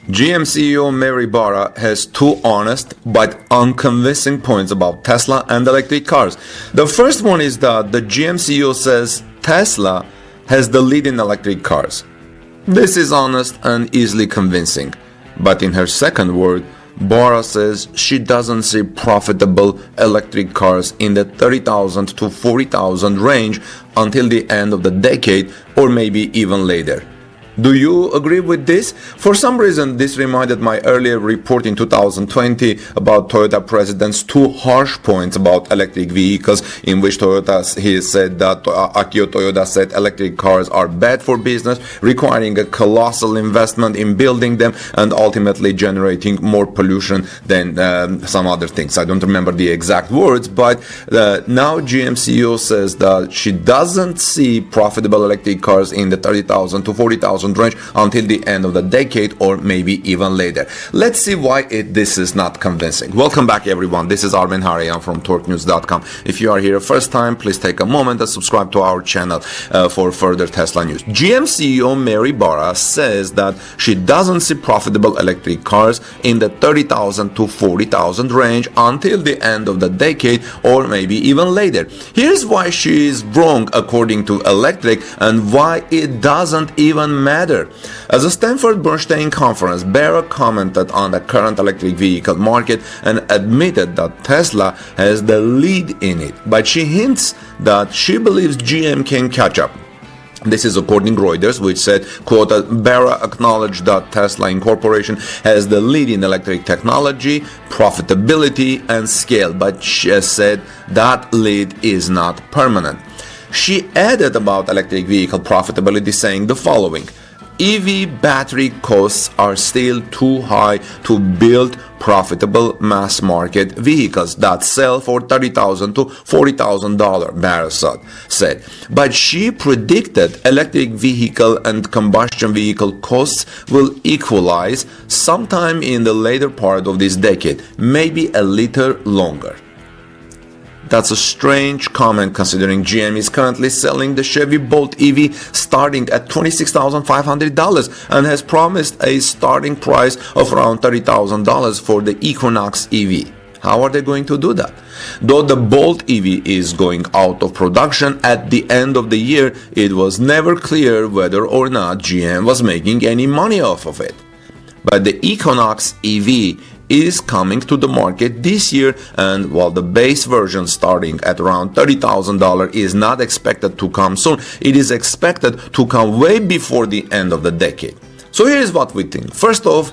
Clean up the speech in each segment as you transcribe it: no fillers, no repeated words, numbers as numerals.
GM CEO Mary Barra has two honest but unconvincing points about Tesla and electric cars. The first one is that the GM CEO says Tesla has the lead in electric cars. This is honest and easily convincing. But in her second word, Barra says she doesn't see profitable electric cars in the 30,000 to 40,000 range until the end of the decade or maybe even later. Do you agree with this? For some reason, this reminded my earlier report in 2020 about Toyota president's two harsh points about electric vehicles, in which he said that Akio Toyoda said electric cars are bad for business, requiring a colossal investment in building them and ultimately generating more pollution than some other things. I don't remember the exact words, but now GM CEO says that she doesn't see profitable electric cars in the 30,000 to 40,000 range until the end of the decade or maybe even later. Let's see why this is not convincing. Welcome back, everyone. This is Armin Hari. I'm from torquenews.com. If you are here first time, please take a moment and subscribe to our channel for further Tesla news. GM CEO Mary Barra says that she doesn't see profitable electric cars in the 30,000 to 40,000 range until the end of the decade or maybe even later. Here's why she is wrong according to Electric and why it doesn't even matter. As a Sanford Bernstein conference, Barra commented on the current electric vehicle market and admitted that Tesla has the lead in it, but she hints that she believes GM can catch up. This is according to Reuters, which said, quote, Barra acknowledged that Tesla Incorporation has the lead in electric technology, profitability, and scale, but she said that lead is not permanent. She added about electric vehicle profitability, saying the following: EV battery costs are still too high to build profitable mass market vehicles that sell for $30,000 to $40,000, Barra said. But she predicted electric vehicle and combustion vehicle costs will equalize sometime in the later part of this decade, maybe a little longer. That's a strange comment considering GM is currently selling the Chevy Bolt EV starting at $26,500 and has promised a starting price of around $30,000 for the Equinox EV. How are they going to do that? Though the Bolt EV is going out of production at the end of the year, it was never clear whether or not GM was making any money off of it. But the Equinox EV is coming to the market this year, and while the base version starting at around $30,000 is not expected to come soon, it is expected to come way before the end of the decade. So here's what we think. First off,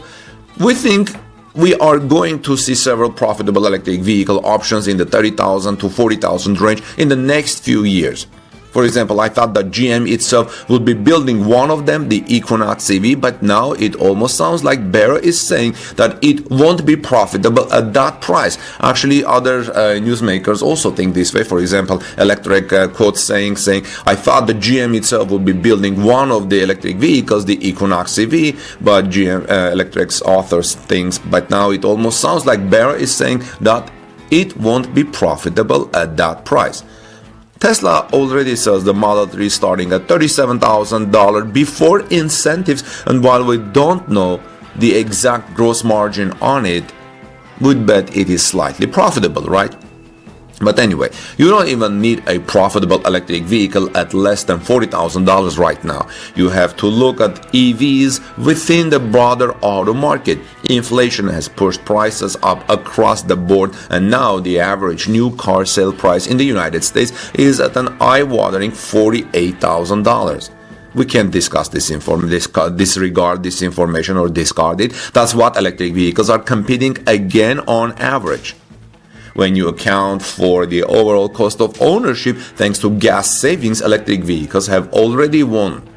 we think we are going to see several profitable electric vehicle options in the 30,000 to 40,000 range in the next few years. For example, I thought that GM itself would be building one of them, the Equinox EV, but now it almost sounds like Barra is saying that it won't be profitable at that price. Actually, other newsmakers also think this way. For example, Electric quotes saying, I thought the GM itself would be building one of the electric vehicles, the Equinox EV, but GM Electric's authors thinks, but now it almost sounds like Barra is saying that it won't be profitable at that price. Tesla already sells the Model 3 starting at $37,000 before incentives, and while we don't know the exact gross margin on it, we'd bet it is slightly profitable, right? But anyway, you don't even need a profitable electric vehicle at less than $40,000 right now. You have to look at EVs within the broader auto market. Inflation has pushed prices up across the board, and now the average new car sale price in the United States is at an eye-watering $48,000. We can't discuss disregard this information or discard it. That's what electric vehicles are competing again on average. When you account for the overall cost of ownership, thanks to gas savings, electric vehicles have already won.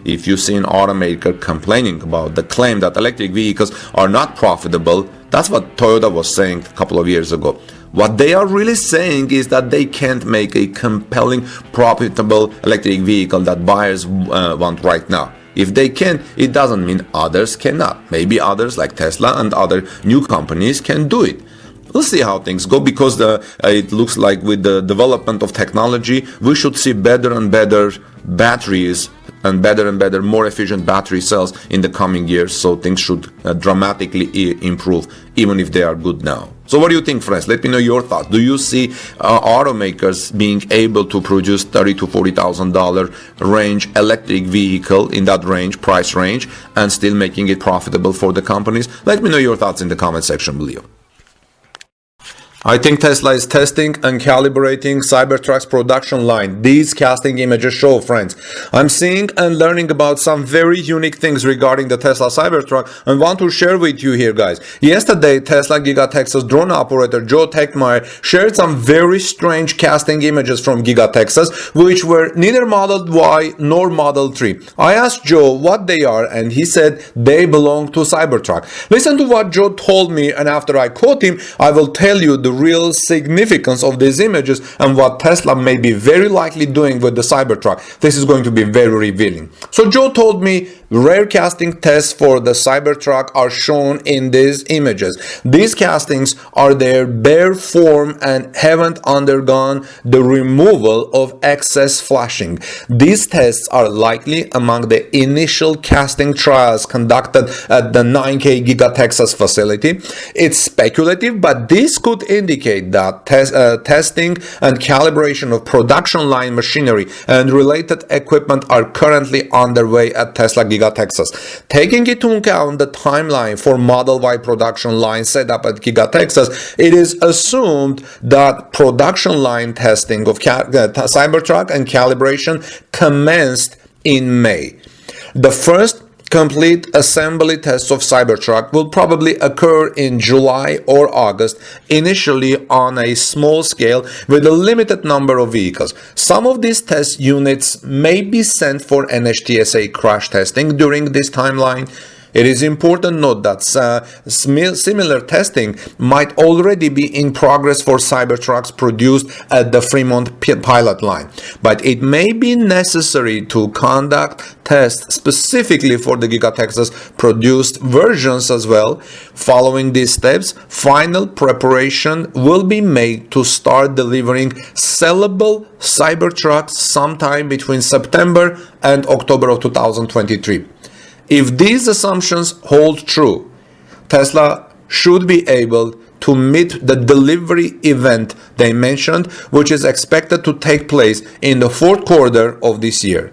If you see an automaker complaining about the claim that electric vehicles are not profitable, that's what Toyota was saying a couple of years ago. What they are really saying is that they can't make a compelling, profitable electric vehicle that buyers want right now. If they can, it doesn't mean others cannot. Maybe others like Tesla and other new companies can do it. We'll see how things go, because it looks like with the development of technology, we should see better and better batteries and better, more efficient battery cells in the coming years, so things should dramatically improve, even if they are good now. So what do you think, friends? Let me know your thoughts. Do you see automakers being able to produce $30,000 to $40,000 range electric vehicle in that range, price range, and still making it profitable for the companies? Let me know your thoughts in the comment section below. I think Tesla is testing and calibrating Cybertruck's production line. These casting images show, friends. I'm seeing and learning about some very unique things regarding the Tesla Cybertruck and want to share with you here, guys. Yesterday, Tesla Giga Texas drone operator Joe Techmeyer shared some very strange casting images from Giga Texas, which were neither Model Y nor Model 3. I asked Joe what they are, and he said they belong to Cybertruck. Listen to what Joe told me, and after I quote him, I will tell you the real significance of these images and what Tesla may be very likely doing with the Cybertruck. This is going to be very revealing. So Joe told me rare casting tests for the Cybertruck are shown in these images. These castings are their bare form and haven't undergone the removal of excess flashing. These tests are likely among the initial casting trials conducted at the 9K Giga Texas facility. It's speculative, but this could indicate that testing and calibration of production line machinery and related equipment are currently underway at Tesla Giga Texas. Taking into account the timeline for Model Y production line set up at Giga Texas, it is assumed that production line testing of Cybertruck and calibration commenced in May. The first complete assembly tests of Cybertruck will probably occur in July or August, initially on a small scale with a limited number of vehicles. Some of these test units may be sent for NHTSA crash testing during this timeline. It is important to note that similar testing might already be in progress for Cybertrucks produced at the Fremont pilot line, but it may be necessary to conduct tests specifically for the Giga Texas produced versions as well. Following these steps, final preparation will be made to start delivering sellable Cybertrucks sometime between September and October of 2023. If these assumptions hold true, Tesla should be able to meet the delivery event they mentioned, which is expected to take place in the fourth quarter of this year.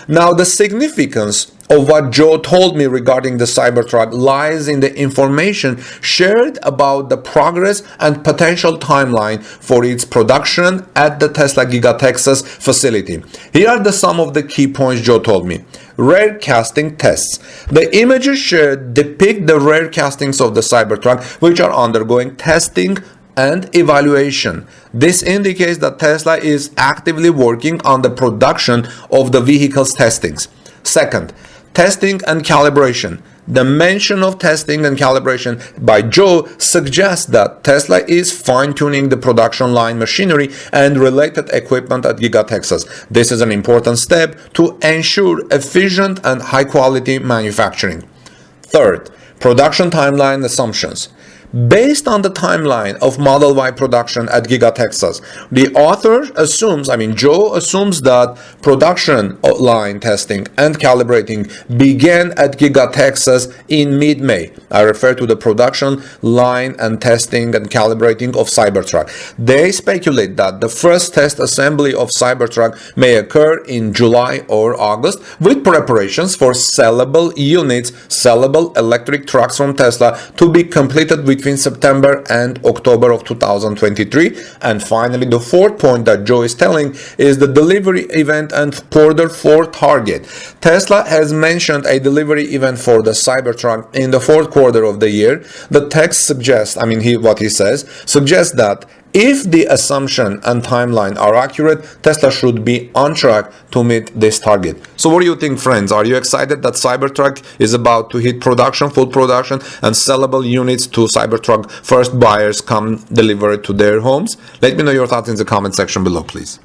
Now, the significance of what Joe told me regarding the Cybertruck lies in the information shared about the progress and potential timeline for its production at the Tesla Giga Texas facility. Here are some of the key points Joe told me. Rare casting tests. The images shared depict the rare castings of the Cybertruck, which are undergoing testing and evaluation. This indicates that Tesla is actively working on the production of the vehicle's testings. Second, testing and calibration. The mention of testing and calibration by Joe suggests that Tesla is fine-tuning the production line machinery and related equipment at Giga Texas. This is an important step to ensure efficient and high-quality manufacturing. Third, production timeline assumptions. Based on the timeline of Model Y production at Giga Texas, the author assumes, Joe assumes that production line testing and calibrating began at Giga Texas in mid-May. I refer to the production line and testing and calibrating of Cybertruck. They speculate that the first test assembly of Cybertruck may occur in July or August, with preparations for sellable units, sellable electric trucks from Tesla to be completed between September and October of 2023. And finally, the fourth point that Joe is telling is the delivery event and quarter four target. Tesla has mentioned a delivery event for the Cybertruck in the fourth quarter of the year. The text suggests, what he says suggests that if the assumption and timeline are accurate, Tesla should be on track to meet this target. So what do you think, friends? Are you excited that Cybertruck is about to hit production, full production, and sellable units to Cybertruck first buyers come deliver it to their homes? Let me know your thoughts in the comment section below, please.